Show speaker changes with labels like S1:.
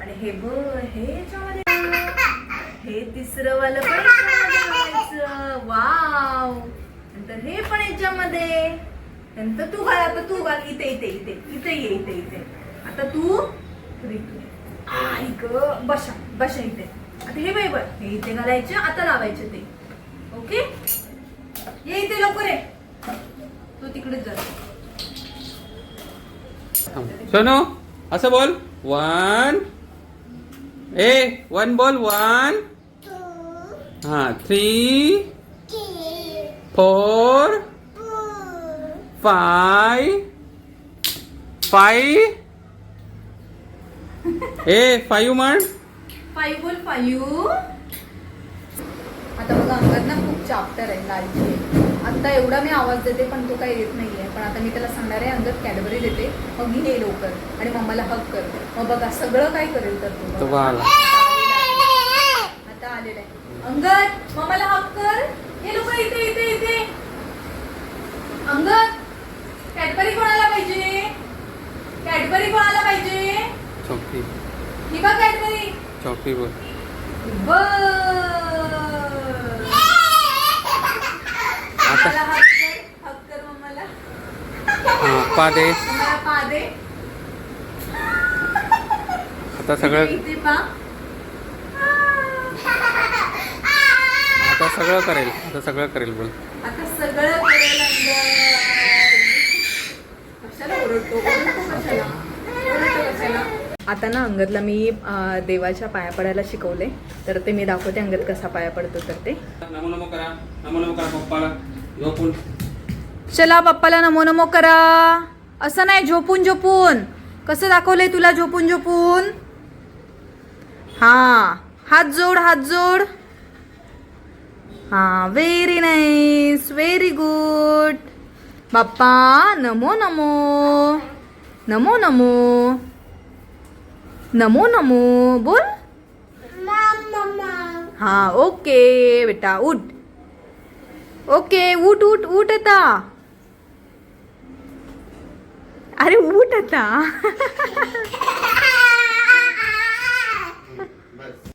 S1: आणि हे हे याच्यामध्ये हे तिसरं वालं पण याच्यामध्ये वाव. नंतर हे पण याच्यामध्ये. नंतर तू घाल, आता तू घाल. इथे इथे इथे इथे ये, इथे इथे. आता तू ऐक, बशा बशा इथे. आता हे बाई बघ, हे इथे घालायचे, आता लावायचे ते. ओके, ये इथे लवकर ये. तू तिकडेच जा.
S2: सोनू असं बोल. 1 1 बोल. 1 3 4 5 5 5 म्हण.
S1: 5 बोल. 5. आता बघा अंगात ना खूप चाप्टर आहे लालची. आता एवढा मी आवाज देते पण तो काही येत नाहीये. पण आता मी त्याला सांगणार आहे अंगात कॅडबरी देते, मग मी ये लवकर आणि मम्माला हक कर. मग बघा सगळं काय करेल तर तू. आता आलेला आहे. अंगद मम्माला हक कर. ये लवकर इथे इथे इथे. अंगद कॅडबरी कोणाला पाहिजे? कॅडबरी कोणाला पाहिजे?
S2: चॉकी.
S1: ही बघ कॅडबरी.
S2: चॉकी बोल.
S1: आता हक कर मम्माला.
S2: पा दे.
S1: मम्माला पा दे.
S2: आता सगळं
S1: इथे पा.
S2: आता सगळं करेल. आता सगळं करेल बोल.
S1: आता सगळं करेल अंगद. कशाला ओरडतो? ओरडतो कशाला? ओरडतो कशाला? आता ना अंगदला मी देवाच्या पाया पडायला शिकवले, तर ते मी दाखवते अंगद कसा पाया पडतो. तर ते
S2: नमो नमो करा. नमो नमो करा पप्पाला. झोपून.
S1: चला पप्पाला नमो नमो करा. असं नाही, झोपून झोपून. कसं दाखवलंय तुला झोपून झोपून? हा, हात जोड, हात जोड. हा, व्हेरी नाईस, व्हेरी गुड. बाप्पा नमो नमो. नमो नमो. नमो नमो बोल. हा, ओके बेटा उठ. ओके उठ उठ उठ आता. अरे उठ आता.